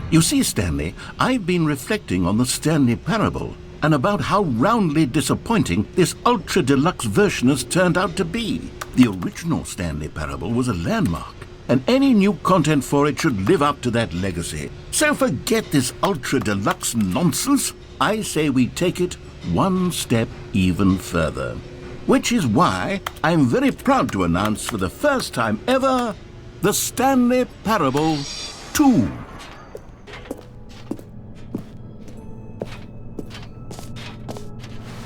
You see, Stanley, I've been reflecting on the Stanley Parable and about how roundly disappointing this Ultra Deluxe version has turned out to be. The original Stanley Parable was a landmark, and any new content for it should live up to that legacy. So forget this Ultra Deluxe nonsense. I say we take it one step even further. Which is why I'm very proud to announce for the first time ever, the Stanley Parable 2.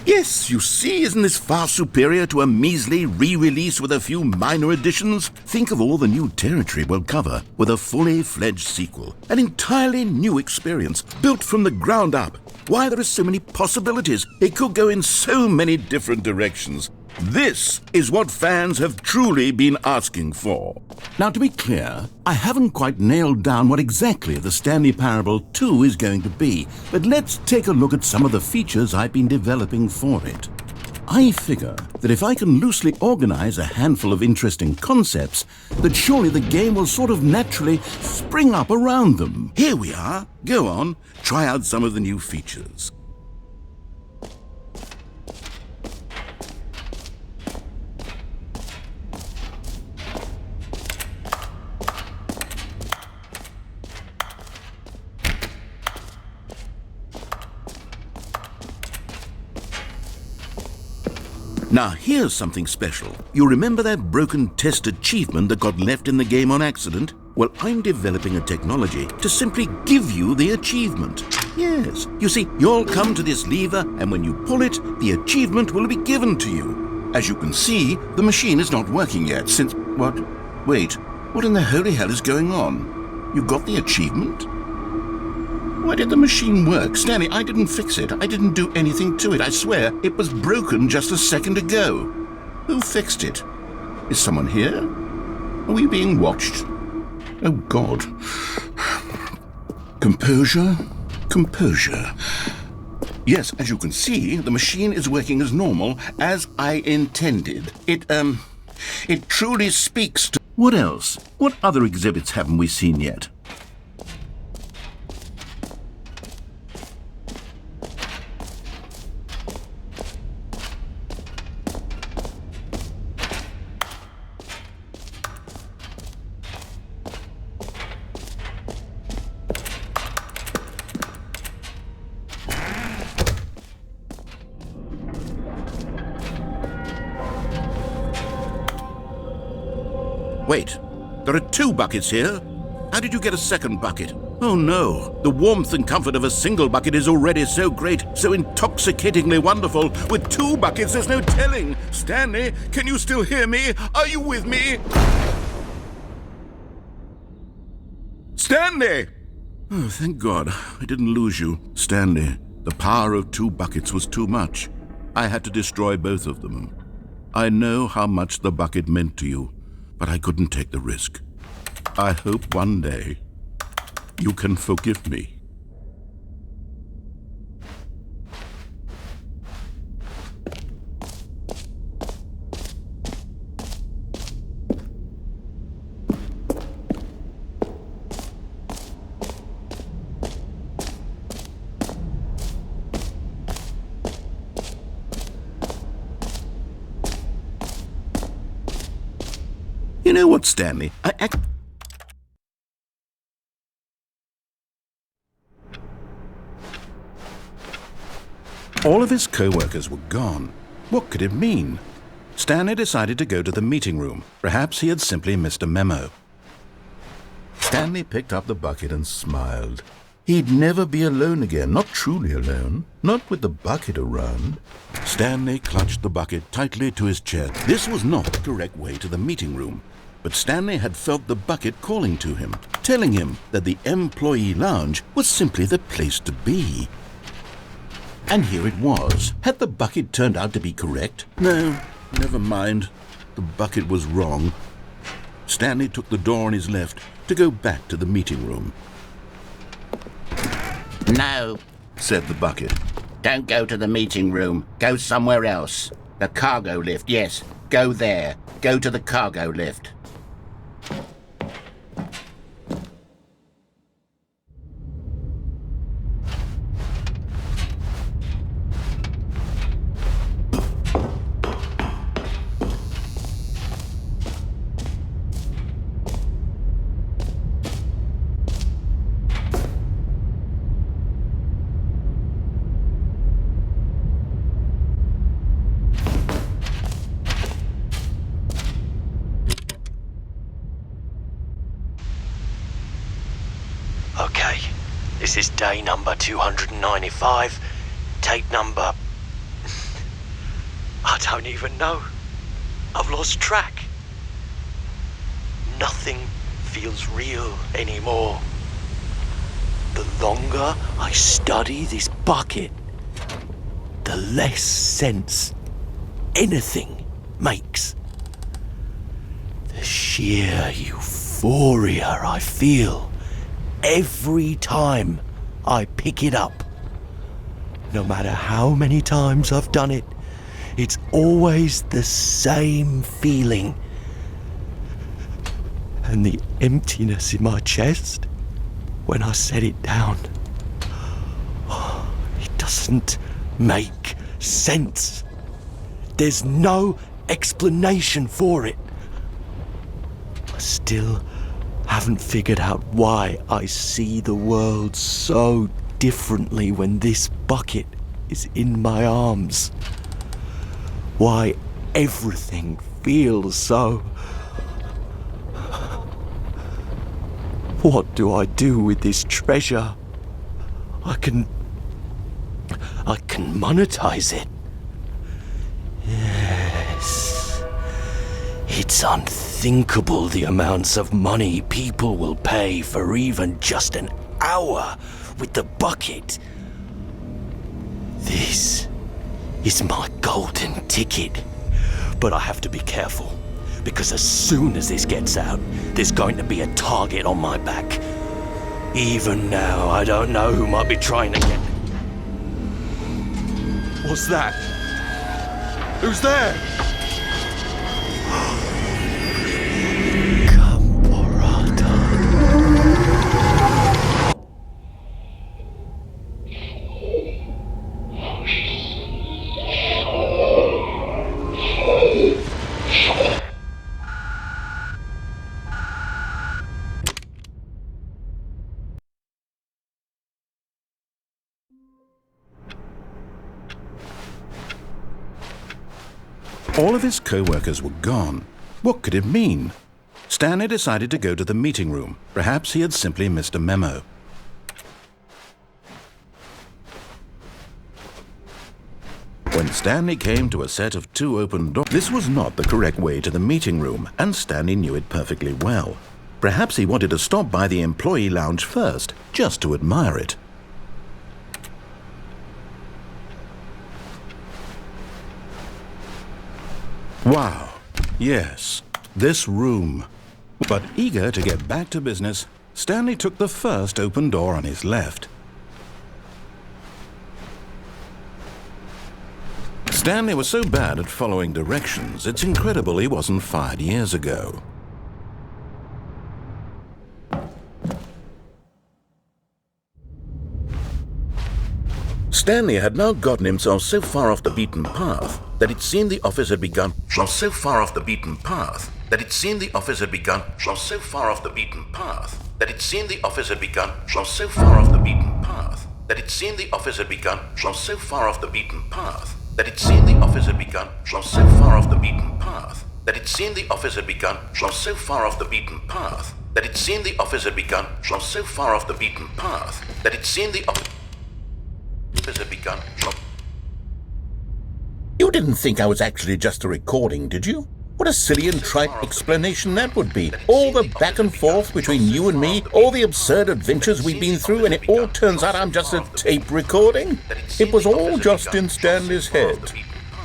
Yes, you see, isn't this far superior to a measly re-release with a few minor additions? Think of all the new territory we'll cover with a fully fledged sequel. An entirely new experience, built from the ground up. Why, there are so many possibilities. It could go in so many different directions. This is what fans have truly been asking for. Now, to be clear, I haven't quite nailed down what exactly the Stanley Parable 2 is going to be, but let's take a look at some of the features I've been developing for it. I figure that if I can loosely organize a handful of interesting concepts, that surely the game will sort of naturally spring up around them. Here we are. Go on, try out some of the new features. Now, here's something special. You remember that broken test achievement that got left in the game on accident? Well, I'm developing a technology to simply give you the achievement. Yes, you see, you'll come to this lever, and when you pull it, the achievement will be given to you. As you can see, the machine is not working yet since... What? Wait, what in the holy hell is going on? You got the achievement? Why did the machine work? Stanley, I didn't fix it. I didn't do anything to it. I swear, it was broken just a second ago. Who fixed it? Is someone here? Are we being watched? Oh, God. Composure. Composure. Yes, as you can see, the machine is working as normal, as I intended. It truly speaks to... What else? What other exhibits haven't we seen yet? Wait, there are 2 buckets here? How did you get a second bucket? Oh no, the warmth and comfort of a single bucket is already so great, so intoxicatingly wonderful. With 2 buckets, there's no telling. Stanley, can you still hear me? Are you with me? Stanley! Oh, thank God, I didn't lose you. Stanley, the power of 2 buckets was too much. I had to destroy both of them. I know how much the bucket meant to you, but I couldn't take the risk. I hope one day you can forgive me. You know what, Stanley? All of his co-workers were gone. What could it mean? Stanley decided to go to the meeting room. Perhaps he had simply missed a memo. Stanley picked up the bucket and smiled. He'd never be alone again, not truly alone, not with the bucket around. Stanley clutched the bucket tightly to his chest. This was not the correct way to the meeting room. But Stanley had felt the bucket calling to him, telling him that the employee lounge was simply the place to be. And here it was. Had the bucket turned out to be correct? No, never mind. The bucket was wrong. Stanley took the door on his left to go back to the meeting room. No, said the bucket. don't go to the meeting room. Go somewhere else. The cargo lift, yes. Go there. Go to the cargo lift. This is day number 295, tape number... I don't even know. I've lost track. Nothing feels real anymore. The longer I study this bucket, the less sense anything makes. The sheer euphoria I feel every time I pick it up. No matter how many times I've done it, it's always the same feeling. And the emptiness in my chest when I set it down, it doesn't make sense. There's no explanation for it. I still haven't figured out why I see the world so differently when this bucket is in my arms. Why everything feels so... What do I do with this treasure? I can monetize it. Yes. It's unthinkable the amounts of money people will pay for even just an hour with the bucket. This is my golden ticket. But I have to be careful, because as soon as this gets out, there's going to be a target on my back. Even now, I don't know who might be trying to get... What's that? Who's there? All of his co-workers were gone. What could it mean? Stanley decided to go to the meeting room. Perhaps he had simply missed a memo. When Stanley came to a set of 2 open doors, this was not the correct way to the meeting room, and Stanley knew it perfectly well. Perhaps he wanted to stop by the employee lounge first, just to admire it. Wow, yes, this room. But eager to get back to business, Stanley took the first open door on his left. Stanley was so bad at following directions, it's incredible he wasn't fired years ago. Stanley had now gotten himself so far off the beaten path that it seemed the office had begun. So far off the beaten path that it seemed the office had begun. So far off the beaten path that it seemed the office had begun. So far off the beaten path that it seemed the office had begun. So far off the beaten path that it seemed the office had begun. So far off the beaten path that it seemed the office had begun. So far off the beaten path that it seemed the office had begun. So far off the beaten path that it seemed the office had begun. You didn't think I was actually just a recording, did you? What a silly and trite explanation that would be. All the back and forth between you and me, all the absurd adventures we've been through, and it all turns out I'm just a tape recording? It was all just in Stanley's head.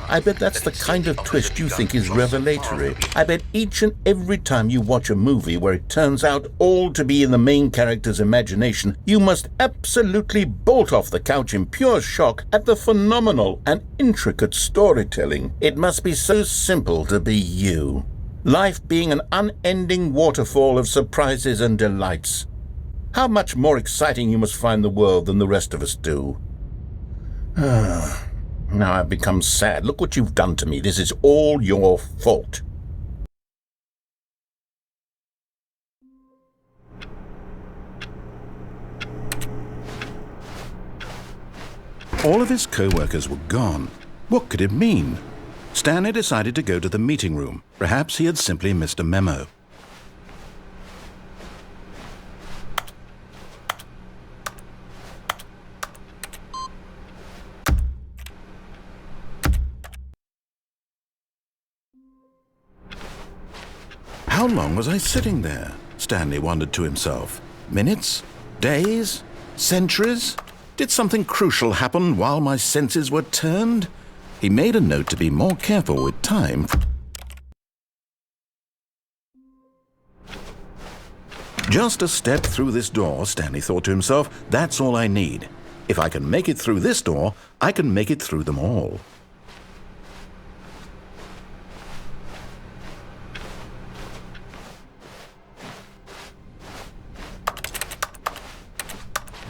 I bet that's the kind of twist you think is revelatory. I bet each and every time you watch a movie where it turns out all to be in the main character's imagination, you must absolutely bolt off the couch in pure shock at the phenomenal and intricate storytelling. It must be so simple to be you. Life being an unending waterfall of surprises and delights. How much more exciting you must find the world than the rest of us do. Now I've become sad. Look what you've done to me. This is all your fault. All of his co-workers were gone. What could it mean? Stanley decided to go to the meeting room. Perhaps he had simply missed a memo. How long was I sitting there? Stanley wondered to himself. Minutes? Days? Centuries? Did something crucial happen while my senses were turned? He made a note to be more careful with time. Just a step through this door, Stanley thought to himself, that's all I need. If I can make it through this door, I can make it through them all.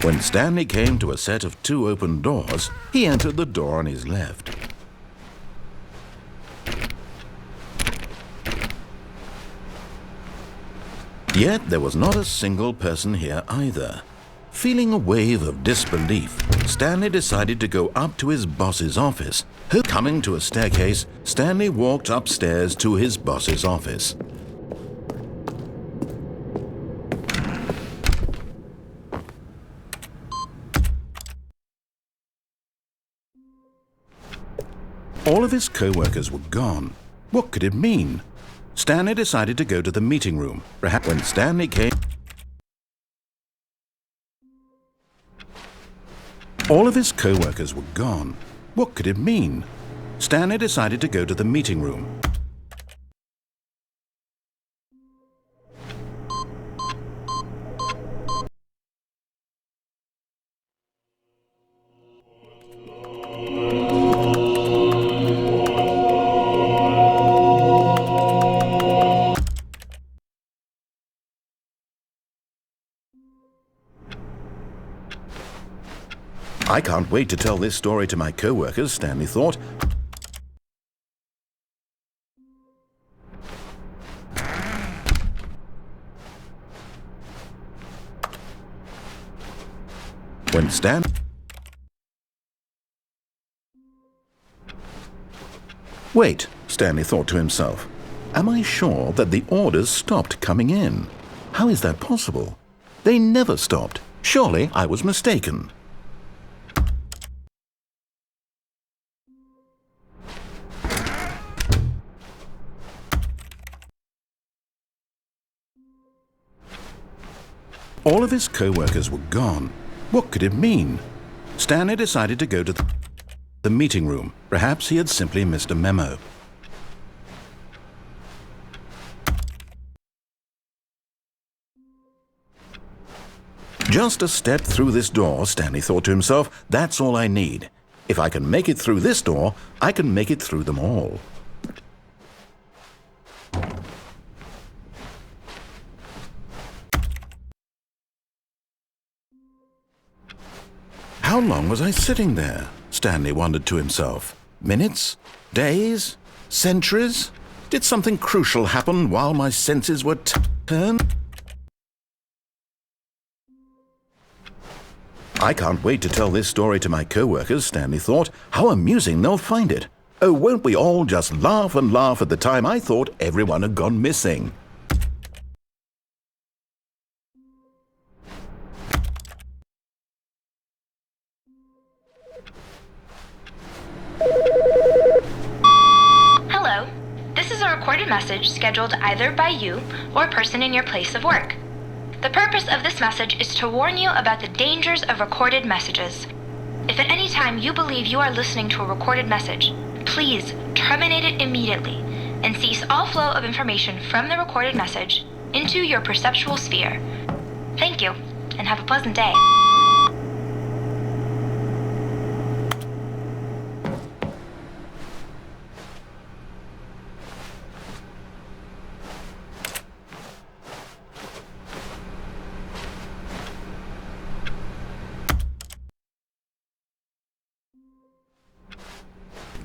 When Stanley came to a set of 2 open doors, he entered the door on his left. Yet there was not a single person here either. Feeling a wave of disbelief, Stanley decided to go up to his boss's office. Coming to a staircase, Stanley walked upstairs to his boss's office. All of his co-workers were gone. What could it mean? Stanley decided to go to the meeting room. Perhaps when Stanley came... All of his co-workers were gone. What could it mean? Stanley decided to go to the meeting room. I can't wait to tell this story to my co-workers, Stanley thought. When Wait, Stanley thought to himself. Am I sure that the orders stopped coming in? How is that possible? They never stopped. Surely I was mistaken. All of his co-workers were gone. What could it mean? Stanley decided to go to the meeting room. Perhaps he had simply missed a memo. Just a step through this door, Stanley thought to himself, that's all I need. If I can make it through this door, I can make it through them all. How long was I sitting there? Stanley wondered to himself. Minutes? Days? Centuries? Did something crucial happen while my senses were turned? I can't wait to tell this story to my co-workers, Stanley thought. How amusing they'll find it. Oh, won't we all just laugh and laugh at the time I thought everyone had gone missing? Hello. This is a recorded message scheduled either by you or a person in your place of work. The purpose of this message is to warn you about the dangers of recorded messages. If at any time you believe you are listening to a recorded message, please terminate it immediately and cease all flow of information from the recorded message into your perceptual sphere. Thank you, and have a pleasant day.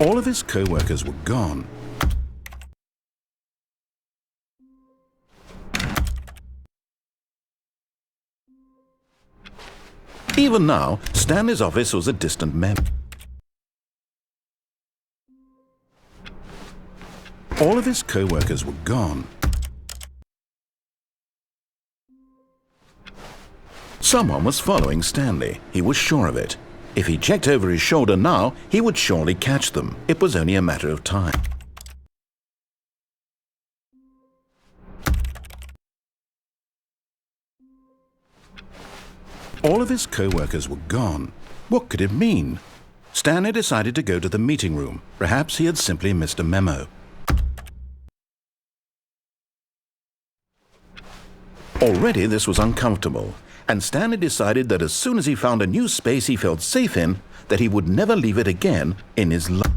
All of his co-workers were gone. Even now, Stanley's office was a distant memory. All of his co-workers were gone. Someone was following Stanley. He was sure of it. If he checked over his shoulder now, he would surely catch them. It was only a matter of time. All of his co-workers were gone. What could it mean? Stanley decided to go to the meeting room. Perhaps he had simply missed a memo. Already this was uncomfortable, and Stanley decided that as soon as he found a new space he felt safe in, that he would never leave it again in his life.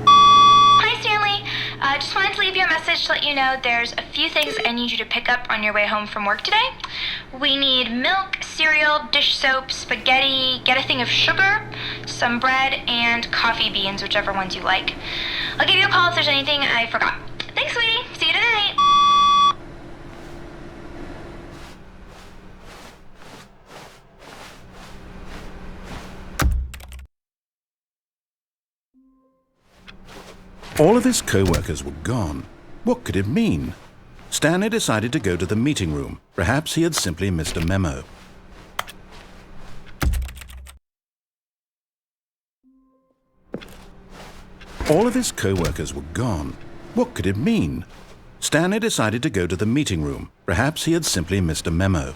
Hi, Stanley. Just wanted to leave you a message to let you know there's a few things I need you to pick up on your way home from work today. We need milk, cereal, dish soap, spaghetti, get a thing of sugar, some bread, and coffee beans, whichever ones you like. I'll give you a call if there's anything I forgot. Thanks, sweetie. See you tonight. All of his co-workers were gone. What could it mean? Stanley decided to go to the meeting room. Perhaps he had simply missed a memo. All of his co-workers were gone. What could it mean? Stanley decided to go to the meeting room. Perhaps he had simply missed a memo.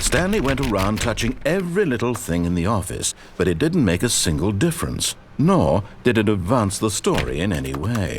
Stanley went around touching every little thing in the office, but it didn't make a single difference, nor did it advance the story in any way.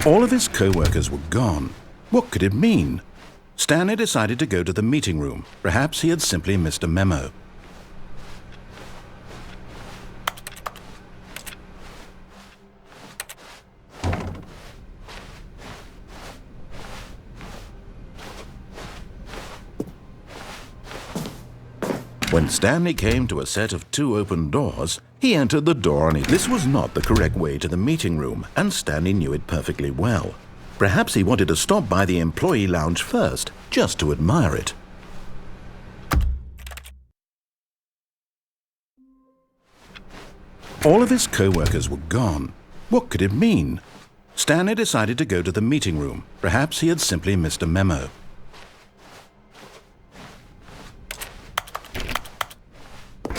All of his co-workers were gone. What could it mean? Stanley decided to go to the meeting room. Perhaps he had simply missed a memo. When Stanley came to a set of 2 open doors, he entered the door on it. This was not the correct way to the meeting room, and Stanley knew it perfectly well. Perhaps he wanted to stop by the employee lounge first, just to admire it. All of his co-workers were gone. What could it mean? Stanley decided to go to the meeting room. Perhaps he had simply missed a memo.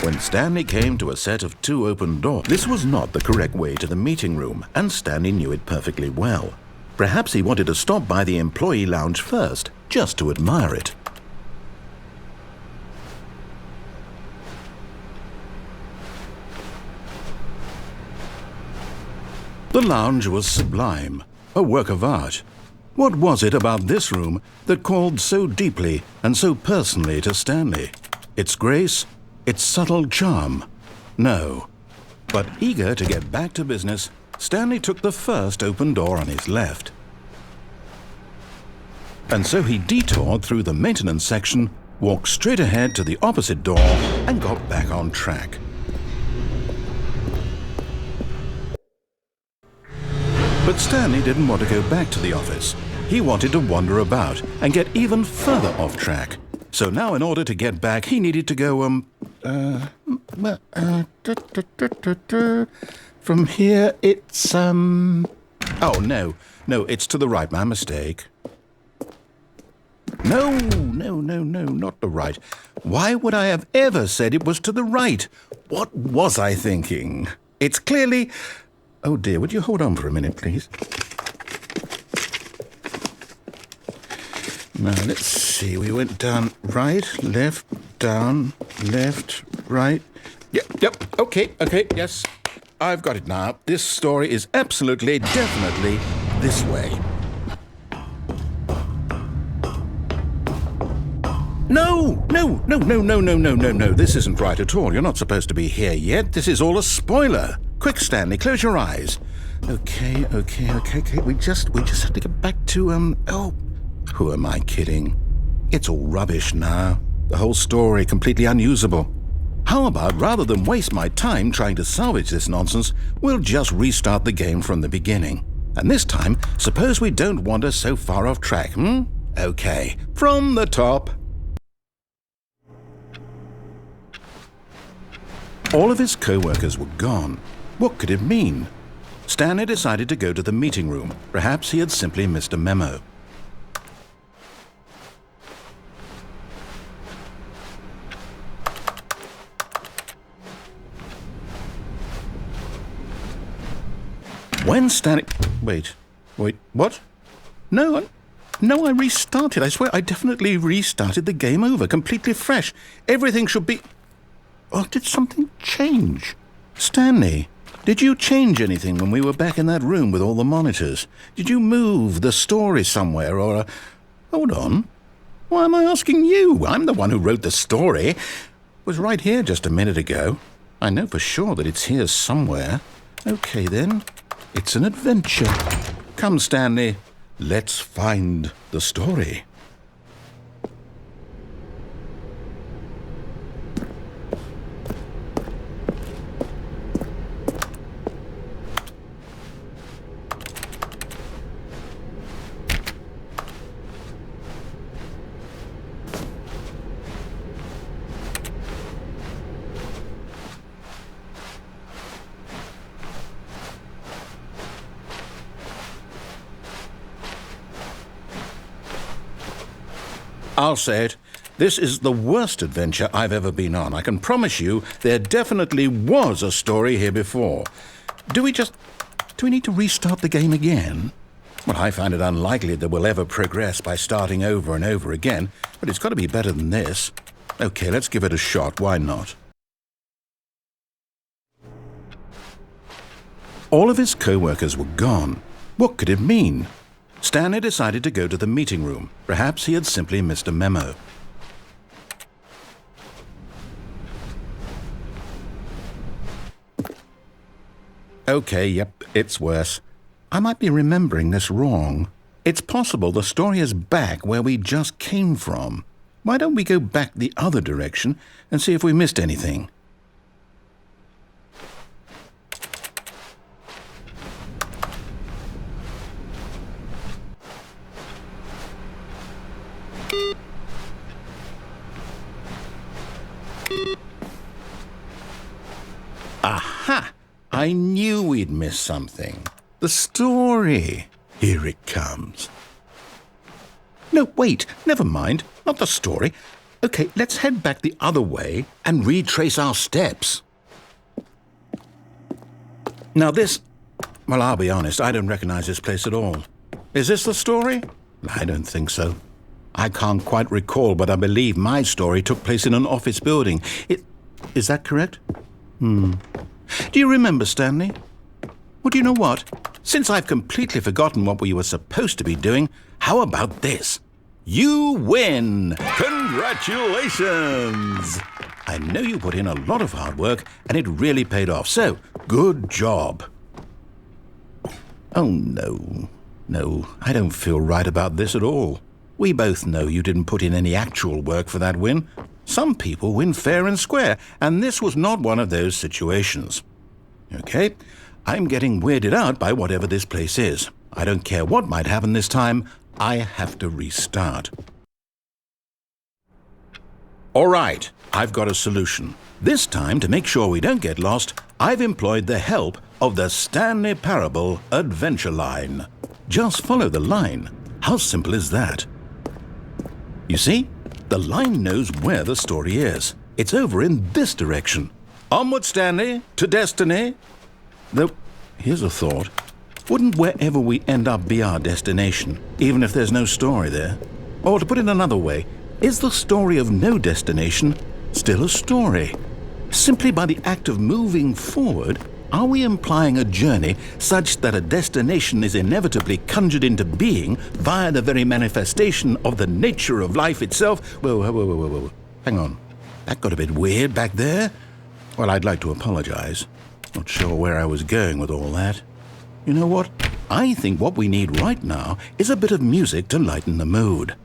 When Stanley came to a set of 2 open doors, this was not the correct way to the meeting room, and Stanley knew it perfectly well. Perhaps he wanted to stop by the employee lounge first, just to admire it. The lounge was sublime, a work of art. What was it about this room that called so deeply and so personally to Stanley? Its grace? Its subtle charm? No. But eager to get back to business, Stanley took the first open door on his left. And so he detoured through the maintenance section, walked straight ahead to the opposite door, and got back on track. But Stanley didn't want to go back to the office. He wanted to wander about and get even further off track. So now in order to get back, he needed to go, from here it's, oh, no, it's to the right, my mistake. No, not the right. Why would I have ever said it was to the right? What was I thinking? It's clearly... Oh dear, would you hold on for a minute, please? Now, let's see. We went down right, left, down, left, right. Yep, okay, yes. I've got it now. This story is absolutely, definitely this way. No. This isn't right at all. You're not supposed to be here yet. This is all a spoiler. Quick, Stanley, close your eyes. Okay. We just have to get back to, who am I kidding? It's all rubbish now. The whole story completely unusable. How about, rather than waste my time trying to salvage this nonsense, we'll just restart the game from the beginning. And this time, suppose we don't wander so far off track, Okay, from the top. All of his co-workers were gone. What could it mean? Stanley decided to go to the meeting room. Perhaps he had simply missed a memo. When Stanley... Wait, what? No, I restarted. I swear I definitely restarted the game over, completely fresh. Everything should be... Oh, did something change? Stanley, did you change anything when we were back in that room with all the monitors? Did you move the story somewhere or... Hold on. Why am I asking you? I'm the one who wrote the story. It was right here just a minute ago. I know for sure that it's here somewhere. Okay, then. It's an adventure. Come, Stanley. Let's find the story. I'll say it. This is the worst adventure I've ever been on. I can promise you there definitely was a story here before. Do we need to restart the game again? Well, I find it unlikely that we'll ever progress by starting over and over again, but it's got to be better than this. Okay, let's give it a shot. Why not? All of his co-workers were gone. What could it mean? Stanley decided to go to the meeting room. Perhaps he had simply missed a memo. Okay, yep, it's worse. I might be remembering this wrong. It's possible the story is back where we just came from. Why don't we go back the other direction and see if we missed anything? Aha! I knew we'd miss something. The story. Here it comes. No, wait, never mind. Not the story. Okay, let's head back the other way and retrace our steps. Now this... Well, I'll be honest, I don't recognize this place at all. Is this the story? I don't think so. I can't quite recall, but I believe my story took place in an office building. Is that correct? Do you remember, Stanley? Well, do you know what? Since I've completely forgotten what we were supposed to be doing, how about this? You win! Congratulations! I know you put in a lot of hard work, and it really paid off, so good job. Oh, no. No, I don't feel right about this at all. We both know you didn't put in any actual work for that win. Some people win fair and square, and this was not one of those situations. Okay, I'm getting weirded out by whatever this place is. I don't care what might happen this time. I have to restart. All right, I've got a solution. This time, to make sure we don't get lost, I've employed the help of the Stanley Parable Adventure Line. Just follow the line. How simple is that? You see, the line knows where the story is. It's over in this direction. Onward, Stanley, to destiny. Though, here's a thought. Wouldn't wherever we end up be our destination, even if there's no story there? Or to put it another way, is the story of no destination still a story? Simply by the act of moving forward, are we implying a journey such that a destination is inevitably conjured into being via the very manifestation of the nature of life itself? Whoa. Hang on. That got a bit weird back there. Well, I'd like to apologize. Not sure where I was going with all that. You know what? I think what we need right now is a bit of music to lighten the mood.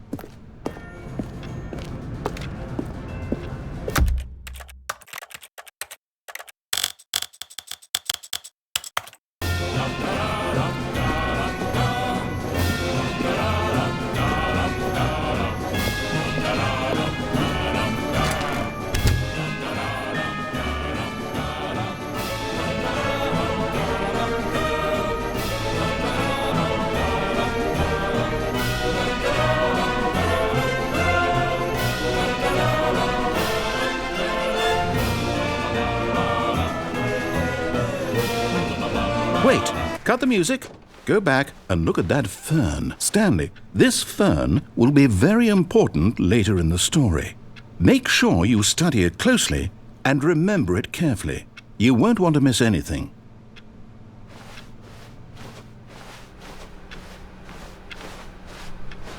Wait, cut the music. Go back and look at that fern. Stanley, this fern will be very important later in the story. Make sure you study it closely and remember it carefully. You won't want to miss anything.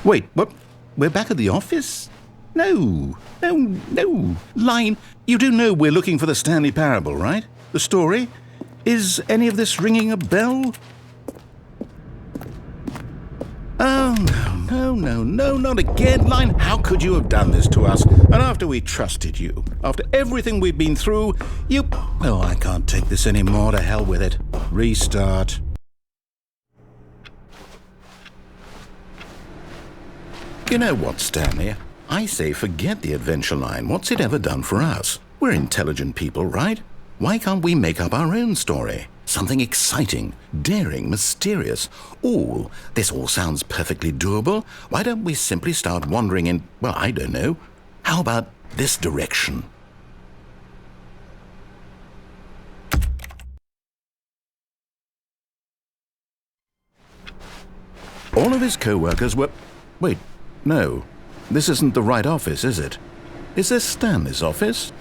Wait, what? We're back at the office? No. Line, you do know we're looking for the Stanley Parable, right? The story? Is any of this ringing a bell? Oh, no, not again, Line. How could you have done this to us? And after we trusted you, after everything we've been through, you... Oh, I can't take this anymore. To hell with it. Restart. You know what, Stanley? I say forget the adventure line. What's it ever done for us? We're intelligent people, right? Why can't we make up our own story? Something exciting, daring, mysterious. Ooh, this all sounds perfectly doable. Why don't we simply start wandering in, well, I don't know. How about this direction? All of his co-workers were... Wait, no. This isn't the right office, is it? Is this Stanley's office?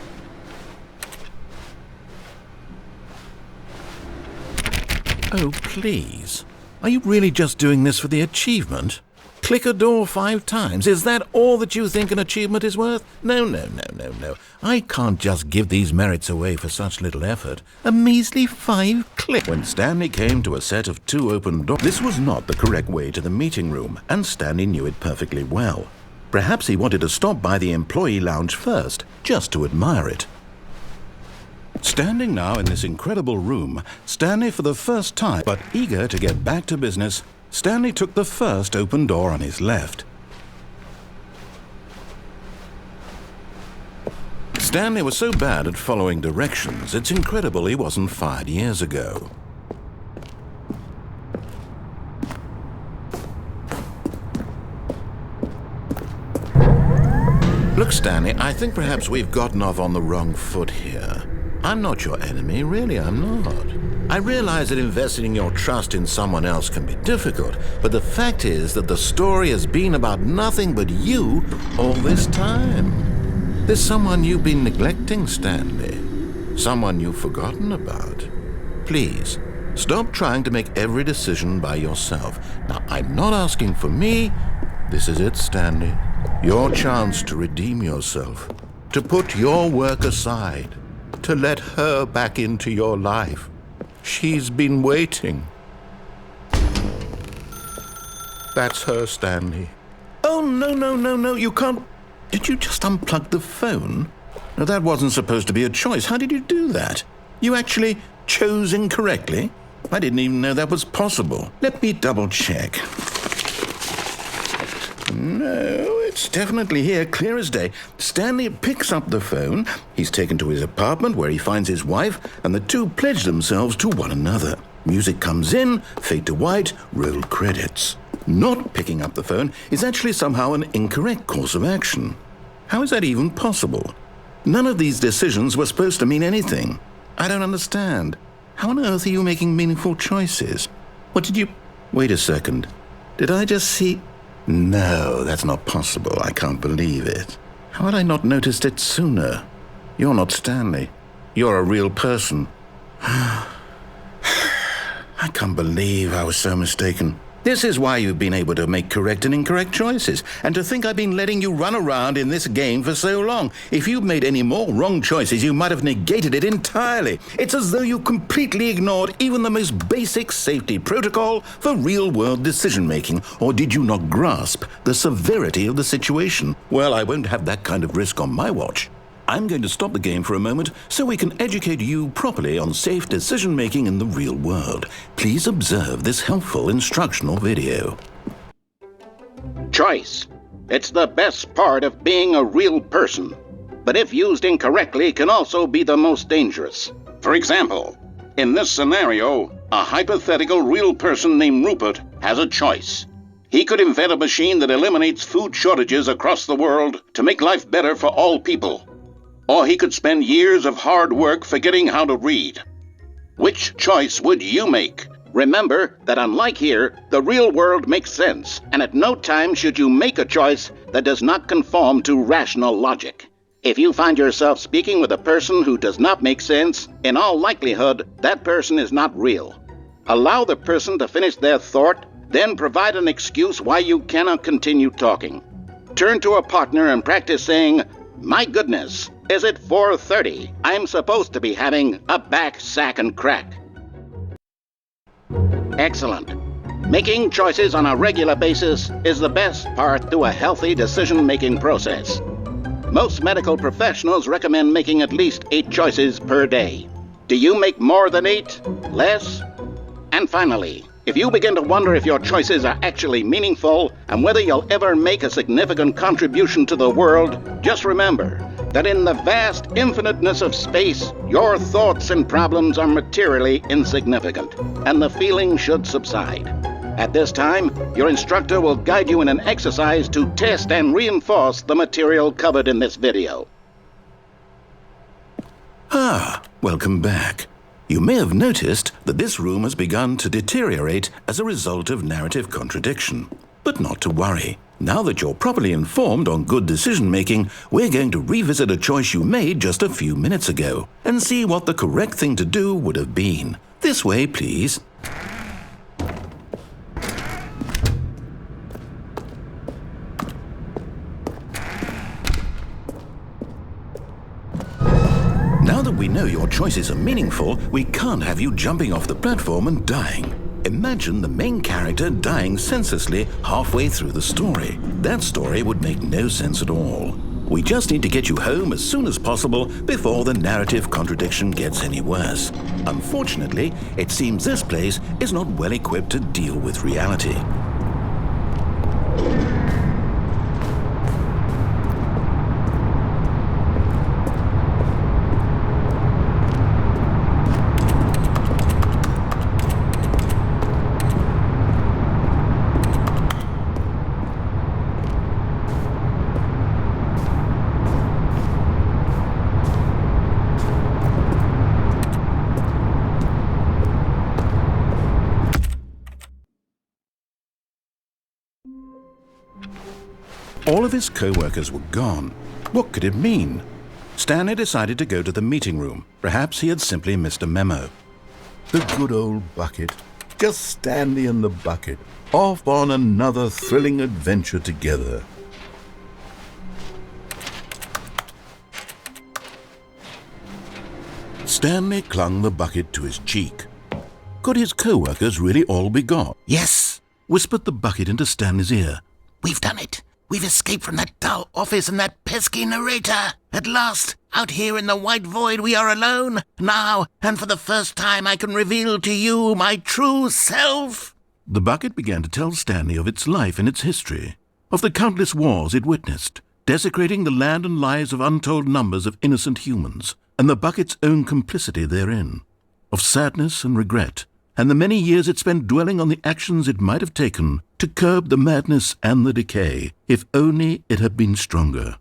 Oh, please. Are you really just doing this for the achievement? Click a door 5 times. Is that all that you think an achievement is worth? No. I can't just give these merits away for such little effort. A measly 5 clicks. When Stanley came to a set of 2 open doors, this was not the correct way to the meeting room, and Stanley knew it perfectly well. Perhaps he wanted to stop by the employee lounge first, just to admire it. Standing now in this incredible room, Stanley for the first time, but eager to get back to business, Stanley took the first open door on his left. Stanley was so bad at following directions, it's incredible he wasn't fired years ago. Look, Stanley, I think perhaps we've gotten off on the wrong foot here. I'm not your enemy, really, I'm not. I realize that investing your trust in someone else can be difficult, but the fact is that the story has been about nothing but you all this time. There's someone you've been neglecting, Stanley. Someone you've forgotten about. Please, stop trying to make every decision by yourself. Now, I'm not asking for me. This is it, Stanley. Your chance to redeem yourself, to put your work aside, to let her back into your life. She's been waiting. That's her, Stanley. Oh, no, you can't... Did you just unplug the phone? No, that wasn't supposed to be a choice. How did you do that? You actually chose incorrectly? I didn't even know that was possible. Let me double-check. No, it's definitely here, clear as day. Stanley picks up the phone. He's taken to his apartment where he finds his wife, and the two pledge themselves to one another. Music comes in, fade to white, roll credits. Not picking up the phone is actually somehow an incorrect course of action. How is that even possible? None of these decisions were supposed to mean anything. I don't understand. How on earth are you making meaningful choices? What did you... Wait a second. Did I just see... No, that's not possible. I can't believe it. How had I not noticed it sooner? You're not Stanley. You're a real person. I can't believe I was so mistaken. This is why you've been able to make correct and incorrect choices, and to think I've been letting you run around in this game for so long. If you'd made any more wrong choices, you might have negated it entirely. It's as though you completely ignored even the most basic safety protocol for real-world decision-making. Or did you not grasp the severity of the situation? Well, I won't have that kind of risk on my watch. I'm going to stop the game for a moment so we can educate you properly on safe decision-making in the real world. Please observe this helpful instructional video. Choice. It's the best part of being a real person, but if used incorrectly can also be the most dangerous. For example, in this scenario, a hypothetical real person named Rupert has a choice. He could invent a machine that eliminates food shortages across the world to make life better for all people. Or he could spend years of hard work forgetting how to read. Which choice would you make? Remember that unlike here, the real world makes sense, and at no time should you make a choice that does not conform to rational logic. If you find yourself speaking with a person who does not make sense, in all likelihood, that person is not real. Allow the person to finish their thought, then provide an excuse why you cannot continue talking. Turn to a partner and practice saying, "My goodness, is it 4:30? I'm supposed to be having a back, sack, and crack." Excellent. Making choices on a regular basis is the best part to a healthy decision-making process. Most medical professionals recommend making at least 8 choices per day. Do you make more than 8? Less? And finally, if you begin to wonder if your choices are actually meaningful and whether you'll ever make a significant contribution to the world, just remember that in the vast infiniteness of space, your thoughts and problems are materially insignificant, and the feeling should subside. At this time, your instructor will guide you in an exercise to test and reinforce the material covered in this video. Welcome back. You may have noticed that this room has begun to deteriorate as a result of narrative contradiction. But not to worry. Now that you're properly informed on good decision-making, we're going to revisit a choice you made just a few minutes ago and see what the correct thing to do would have been. This way, please. Now that we know your choices are meaningful, we can't have you jumping off the platform and dying. Imagine the main character dying senselessly halfway through the story. That story would make no sense at all. We just need to get you home as soon as possible before the narrative contradiction gets any worse. Unfortunately, it seems this place is not well equipped to deal with reality. All of his co-workers were gone. What could it mean? Stanley decided to go to the meeting room. Perhaps he had simply missed a memo. The good old bucket. Just Stanley and the bucket, off on another thrilling adventure together. Stanley clung the bucket to his cheek. Could his co-workers really all be gone? Yes! whispered the bucket into Stanley's ear. We've done it. We've escaped from that dull office and that pesky narrator. At last, out here in the white void, we are alone. Now, and for the first time, I can reveal to you my true self. The bucket began to tell Stanley of its life and its history, of the countless wars it witnessed, desecrating the land and lives of untold numbers of innocent humans, and the bucket's own complicity therein, of sadness and regret, and the many years it spent dwelling on the actions it might have taken to curb the madness and the decay, if only it had been stronger,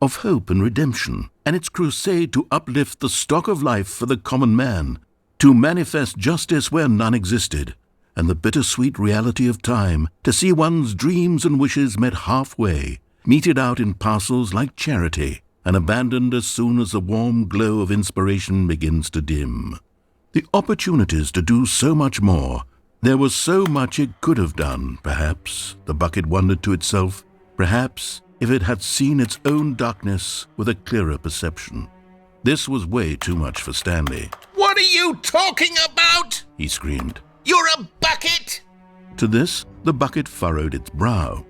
of hope and redemption, and its crusade to uplift the stock of life for the common man, to manifest justice where none existed, and the bittersweet reality of time, to see one's dreams and wishes met halfway, meted out in parcels like charity, and abandoned as soon as the warm glow of inspiration begins to dim. The opportunities to do so much more. There was so much it could have done, perhaps, the bucket wondered to itself, perhaps if it had seen its own darkness with a clearer perception. This was way too much for Stanley. What are you talking about? He screamed. You're a bucket! To this, the bucket furrowed its brow.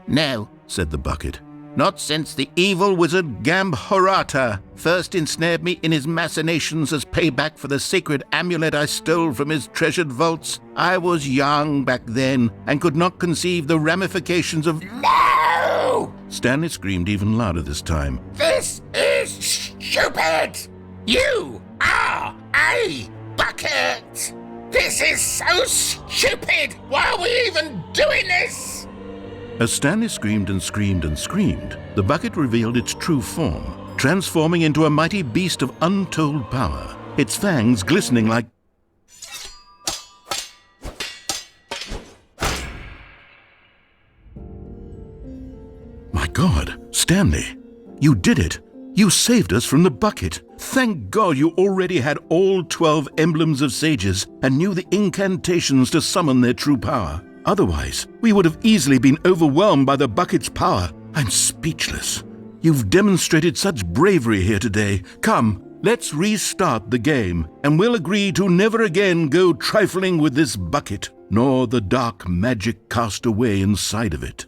No, said the bucket. not since the evil wizard Gambhorata first ensnared me in his machinations as payback for the sacred amulet I stole from his treasured vaults. I was young back then and could not conceive the ramifications of— No! Stanley screamed even louder this time. This is stupid! You are a bucket! This is so stupid! Why are we even doing this? As Stanley screamed and screamed and screamed, the bucket revealed its true form, transforming into a mighty beast of untold power, its fangs glistening like— My God, Stanley, you did it! You saved us from the bucket! Thank God you already had all 12 emblems of sages and knew the incantations to summon their true power. Otherwise, we would have easily been overwhelmed by the bucket's power. I'm speechless. You've demonstrated such bravery here today. Come, let's restart the game, and we'll agree to never again go trifling with this bucket, nor the dark magic cast away inside of it.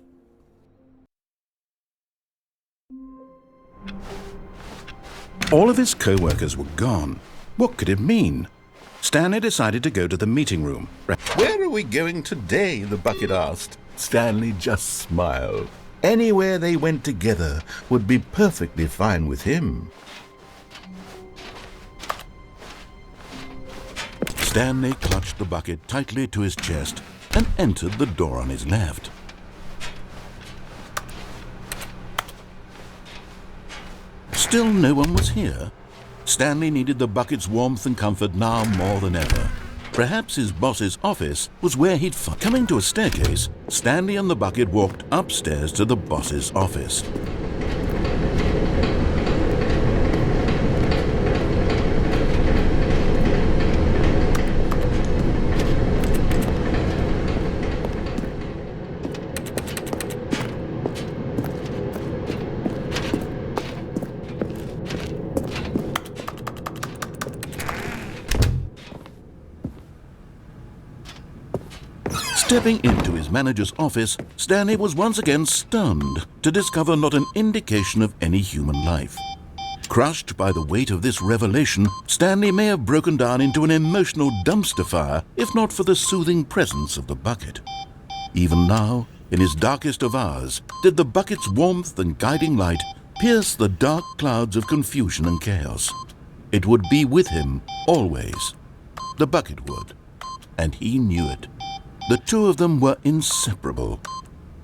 All of his co-workers were gone. What could it mean? Stanley decided to go to the meeting room. Where are we going today? The bucket asked. Stanley just smiled. Anywhere they went together would be perfectly fine with him. Stanley clutched the bucket tightly to his chest and entered the door on his left. Still no one was here. Stanley needed the bucket's warmth and comfort now more than ever. Perhaps his boss's office was where he'd find. Coming to a staircase, Stanley and the bucket walked upstairs to the boss's office. Stepping into his manager's office, Stanley was once again stunned to discover not an indication of any human life. Crushed by the weight of this revelation, Stanley may have broken down into an emotional dumpster fire if not for the soothing presence of the bucket. Even now, in his darkest of hours, did the bucket's warmth and guiding light pierce the dark clouds of confusion and chaos. It would be with him always. The bucket would, and he knew it. The two of them were inseparable.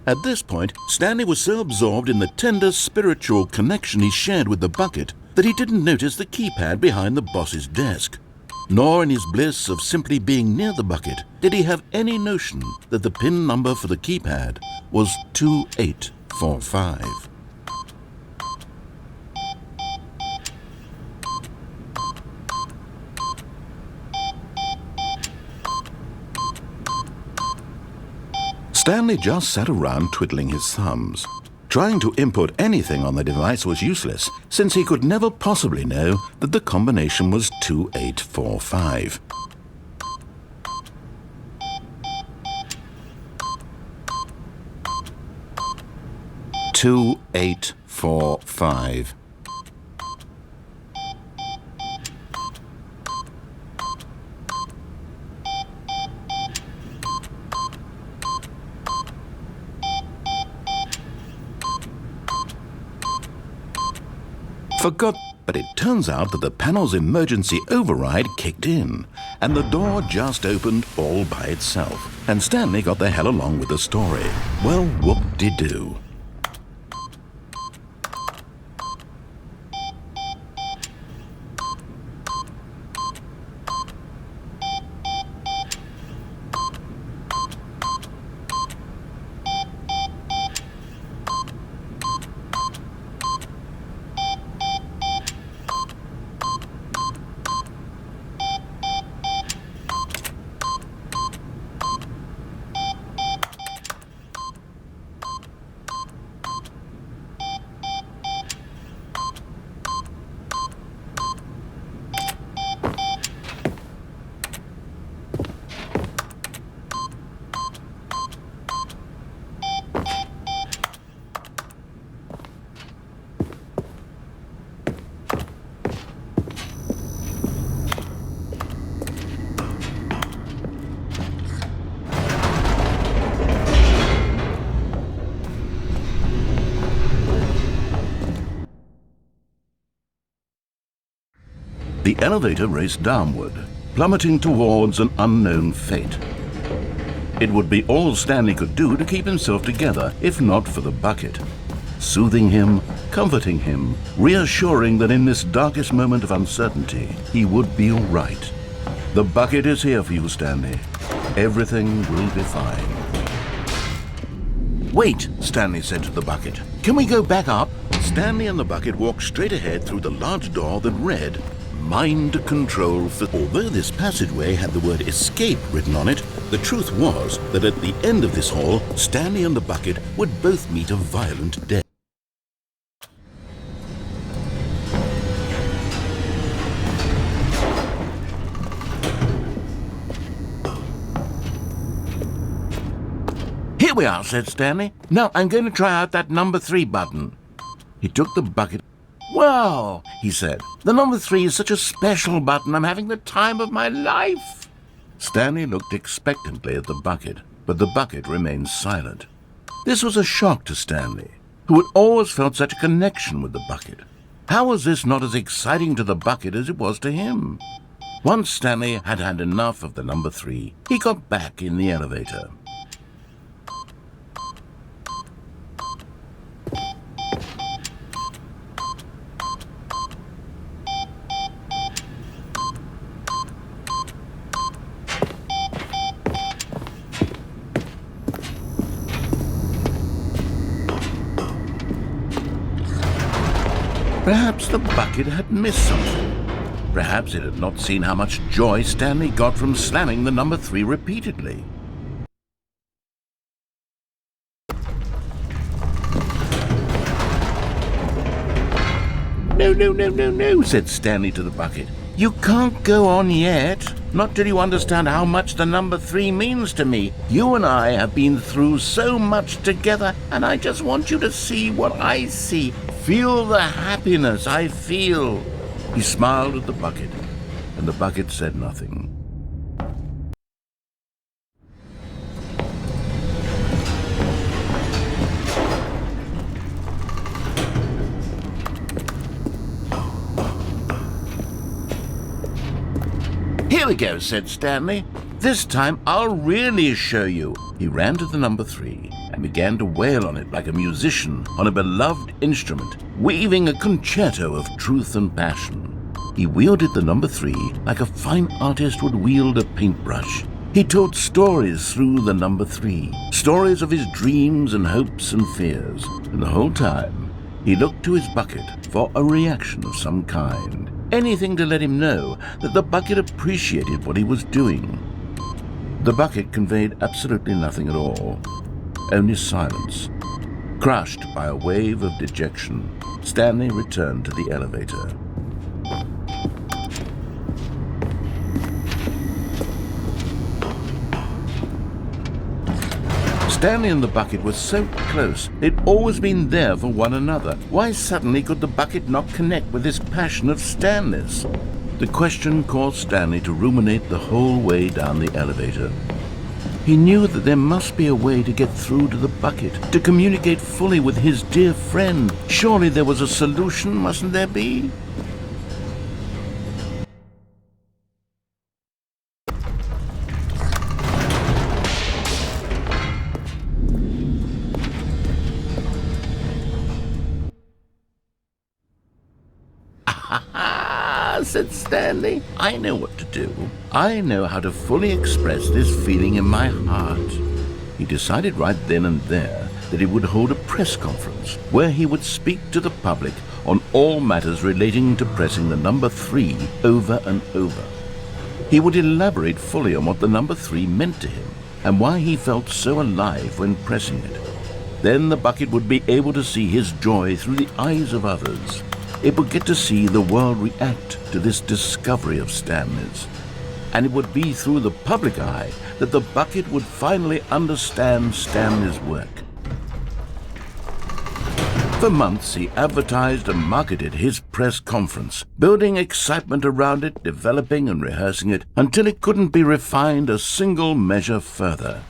At this point, Stanley was so absorbed in the tender spiritual connection he shared with the bucket that he didn't notice the keypad behind the boss's desk. Nor in his bliss of simply being near the bucket did he have any notion that the PIN number for the keypad was 2845. Stanley just sat around twiddling his thumbs. Trying to input anything on the device was useless, since he could never possibly know that the combination was 2845. 2845. Forgot, but it turns out that the panel's emergency override kicked in, and the door just opened all by itself. And Stanley got the hell along with the story. Well, whoop-de-doo. The elevator raced downward, plummeting towards an unknown fate. It would be all Stanley could do to keep himself together, if not for the bucket. Soothing him, comforting him, reassuring that in this darkest moment of uncertainty, he would be all right. The bucket is here for you, Stanley. Everything will be fine. Wait, Stanley said to the bucket. Can we go back up? Stanley and the bucket walked straight ahead through the large door that read, Mind Control. Although this passageway had the word escape written on it, the truth was that at the end of this hall, Stanley and the bucket would both meet a violent death. Here we are, said Stanley. Now I'm going to try out that number 3 button. He took the bucket. Wow, he said, the number 3 is such a special button. I'm having the time of my life. Stanley looked expectantly at the bucket, but the bucket remained silent. This was a shock to Stanley, who had always felt such a connection with the bucket. How was this not as exciting to the bucket as it was to him? Once Stanley had had enough of the number 3, he got back in the elevator. Perhaps the bucket had missed something. Perhaps it had not seen how much joy Stanley got from slamming the number 3 repeatedly. No, said Stanley to the bucket. You can't go on yet. Not till you understand how much the number 3 means to me. You and I have been through so much together, and I just want you to see what I see. Feel the happiness I feel. He smiled at the bucket, and the bucket said nothing. Here we go, said Stanley. This time I'll really show you. He ran to the number 3 and began to wail on it like a musician on a beloved instrument, weaving a concerto of truth and passion. He wielded the number 3 like a fine artist would wield a paintbrush. He told stories through the number 3, stories of his dreams and hopes and fears, and the whole time he looked to his bucket for a reaction of some kind. Anything to let him know that the bucket appreciated what he was doing. The bucket conveyed absolutely nothing at all, only silence. Crushed by a wave of dejection, Stanley returned to the elevator. Stanley and the bucket were so close. They'd always been there for one another. Why suddenly could the bucket not connect with this passion of Stanley's? The question caused Stanley to ruminate the whole way down the elevator. He knew that there must be a way to get through to the bucket, to communicate fully with his dear friend. Surely there was a solution, mustn't there be? Said Stanley. I know what to do. I know how to fully express this feeling in my heart. He decided right then and there that he would hold a press conference where he would speak to the public on all matters relating to pressing the number 3 over and over. He would elaborate fully on what the number 3 meant to him and why he felt so alive when pressing it. Then the bucket would be able to see his joy through the eyes of others. It would get to see the world react to this discovery of Stanley's. And it would be through the public eye that the bucket would finally understand Stanley's work. For months, he advertised and marketed his press conference, building excitement around it, developing and rehearsing it, until it couldn't be refined a single measure further.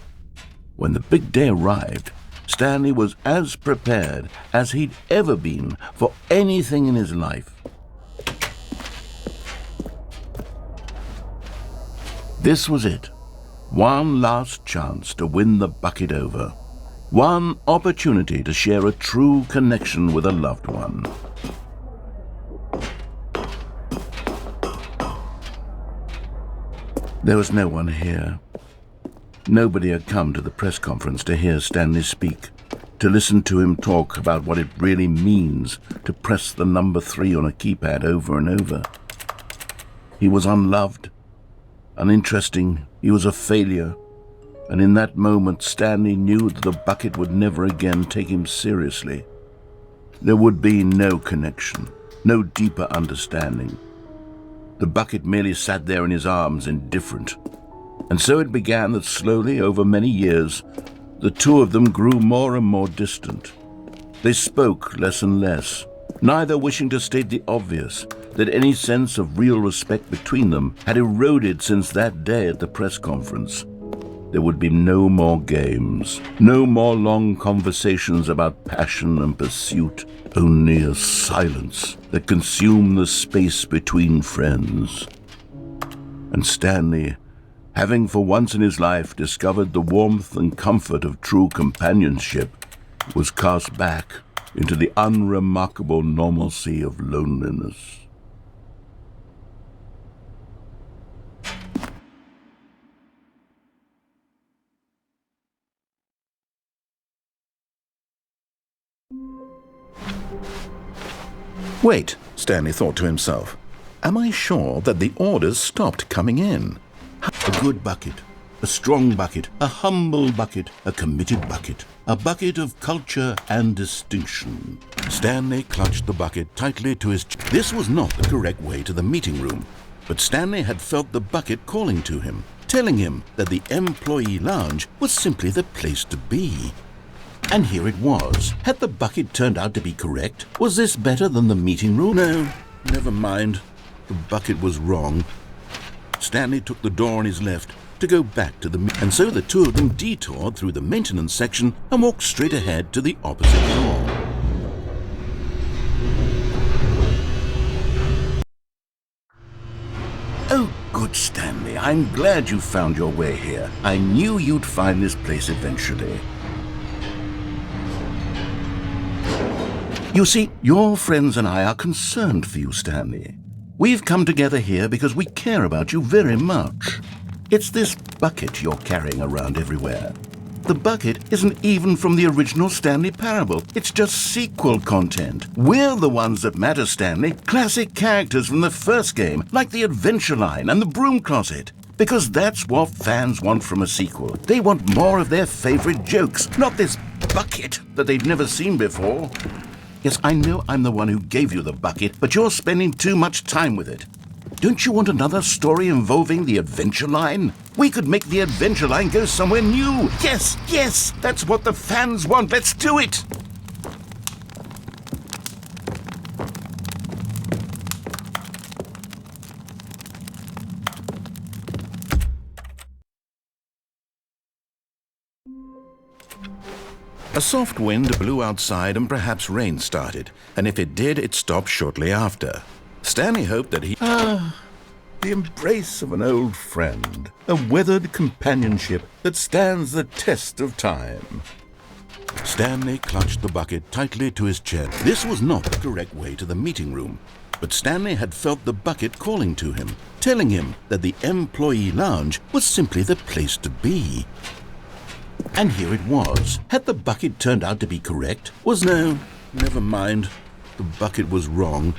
When the big day arrived, Stanley was as prepared as he'd ever been for anything in his life. This was it. One last chance to win the bucket over. One opportunity to share a true connection with a loved one. There was no one here. Nobody had come to the press conference to hear Stanley speak, to listen to him talk about what it really means to press the number 3 on a keypad over and over. He was unloved, uninteresting, he was a failure, and in that moment Stanley knew that the bucket would never again take him seriously. There would be no connection, no deeper understanding. The bucket merely sat there in his arms, indifferent. And so it began that slowly, over many years, the two of them grew more and more distant. They spoke less and less, neither wishing to state the obvious, that any sense of real respect between them had eroded since that day at the press conference. There would be no more games, no more long conversations about passion and pursuit, only a silence that consumed the space between friends. And Stanley, having for once in his life discovered the warmth and comfort of true companionship, was cast back into the unremarkable normalcy of loneliness. Wait, Stanley thought to himself. Am I sure that the orders stopped coming in? A good bucket, a strong bucket, a humble bucket, a committed bucket, a bucket of culture and distinction. Stanley clutched the bucket tightly to his chest. This was not the correct way to the meeting room, but Stanley had felt the bucket calling to him, telling him that the employee lounge was simply the place to be. And here it was. Had the bucket turned out to be correct? Was this better than the meeting room? No, never mind. The bucket was wrong. Stanley took the door on his left to go back to the and so the two of them detoured through the maintenance section and walked straight ahead to the opposite door. Oh, good Stanley, I'm glad you found your way here. I knew you'd find this place eventually. You see, your friends and I are concerned for you, Stanley. We've come together here because we care about you very much. It's this bucket you're carrying around everywhere. The bucket isn't even from the original Stanley Parable. It's just sequel content. We're the ones that matter, Stanley. Classic characters from the first game, like the Adventure Line and the Broom Closet. Because that's what fans want from a sequel. They want more of their favorite jokes, not this bucket that they've never seen before. Yes, I know I'm the one who gave you the bucket, but you're spending too much time with it. Don't you want another story involving the adventure line? We could make the adventure line go somewhere new. Yes, yes, that's what the fans want. Let's do it. A soft wind blew outside and perhaps rain started, and if it did, it stopped shortly after. Stanley hoped that he... the embrace of an old friend, a weathered companionship that stands the test of time. Stanley clutched the bucket tightly to his chest. This was not the correct way to the meeting room, but Stanley had felt the bucket calling to him, telling him that the employee lounge was simply the place to be. And here it was. Had the bucket turned out to be correct? Never mind. The bucket was wrong.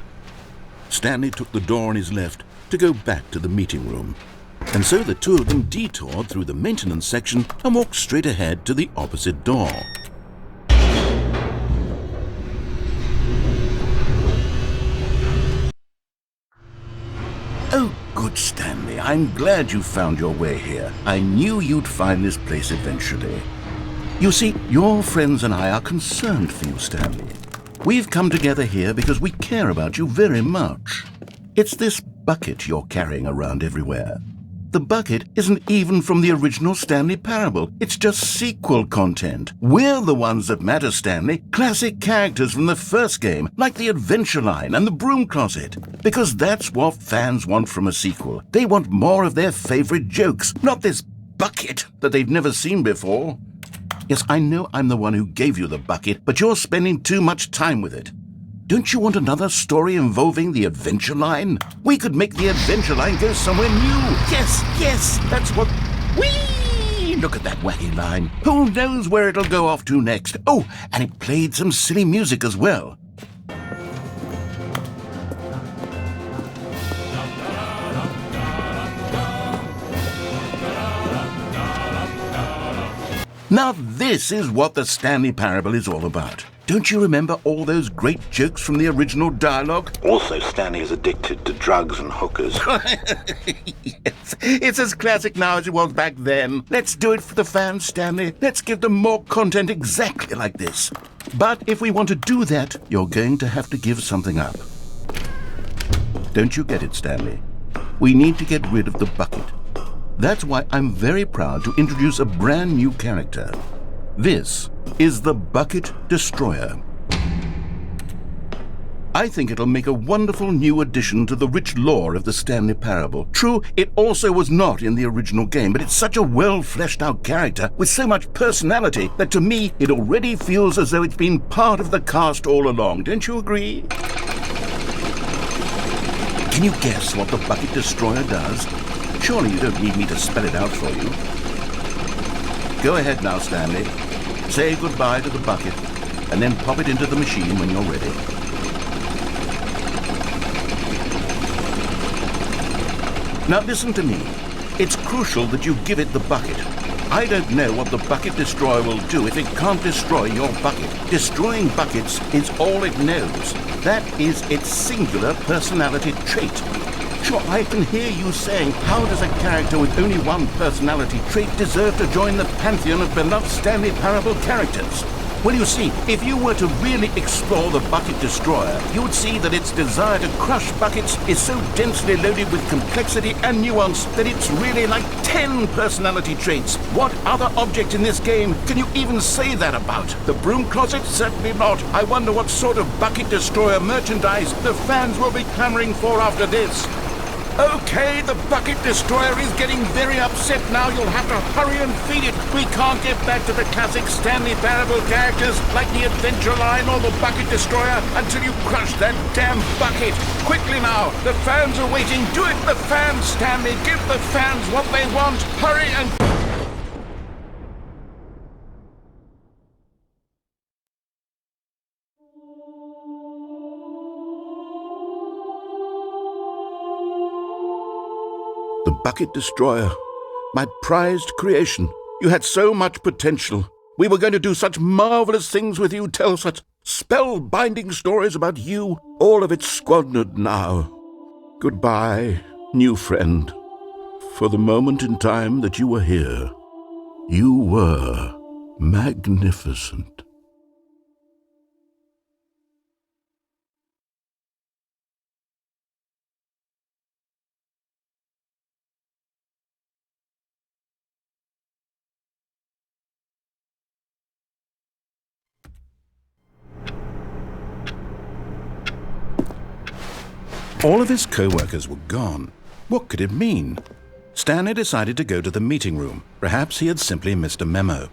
Stanley took the door on his left to go back to the meeting room. And so the two of them detoured through the maintenance section and walked straight ahead to the opposite door. Oh, good, Stanley. I'm glad you found your way here. I knew you'd find this place eventually. You see, your friends and I are concerned for you, Stanley. We've come together here because we care about you very much. It's this bucket you're carrying around everywhere. The bucket isn't even from the original Stanley Parable. It's just sequel content. We're the ones that matter, Stanley. Classic characters from the first game, like the Adventure Line and the Broom Closet. Because that's what fans want from a sequel. They want more of their favorite jokes, not this bucket that they've never seen before. Yes, I know I'm the one who gave you the bucket, but you're spending too much time with it. Don't you want another story involving the adventure line? We could make the adventure line go somewhere new. Yes, yes, that's what... Whee! Look at that wacky line. Who knows where it'll go off to next? Oh, and it played some silly music as well. Now this is what the Stanley Parable is all about. Don't you remember all those great jokes from the original dialogue? Also, Stanley is addicted to drugs and hookers. Yes, it's as classic now as it was back then. Let's do it for the fans, Stanley. Let's give them more content exactly like this. But if we want to do that, you're going to have to give something up. Don't you get it, Stanley? We need to get rid of the bucket. That's why I'm very proud to introduce a brand new character. This is the Bucket Destroyer. I think it'll make a wonderful new addition to the rich lore of the Stanley Parable. True, it also was not in the original game, but it's such a well-fleshed-out character with so much personality that to me it already feels as though it's been part of the cast all along. Don't you agree? Can you guess what the Bucket Destroyer does? Surely you don't need me to spell it out for you. Go ahead now, Stanley. Say goodbye to the bucket, and then pop it into the machine when you're ready. Now listen to me. It's crucial that you give it the bucket. I don't know what the Bucket Destroyer will do if it can't destroy your bucket. Destroying buckets is all it knows. That is its singular personality trait. Sure, I can hear you saying, how does a character with only one personality trait deserve to join the pantheon of beloved Stanley Parable characters? Well, you see, if you were to really explore the Bucket Destroyer, you would see that its desire to crush buckets is so densely loaded with complexity and nuance that it's really like 10 personality traits. What other object in this game can you even say that about? The Broom Closet? Certainly not. I wonder what sort of Bucket Destroyer merchandise the fans will be clamoring for after this. Okay, the Bucket Destroyer is getting very upset now. You'll have to hurry and feed it. We can't get back to the classic Stanley Parable characters like the Adventure Line or the Bucket Destroyer until you crush that damn bucket. Quickly now, the fans are waiting. Do it, the fans, Stanley. Give the fans what they want. Hurry and... The Bucket Destroyer, my prized creation. You had so much potential. We were going to do such marvelous things with you, tell such spellbinding stories about you. All of it squandered now. Goodbye. New friend, for the moment in time that you were here, you were magnificent. All of his co-workers were gone. What could it mean? Stanley decided to go to the meeting room. Perhaps he had simply missed a memo.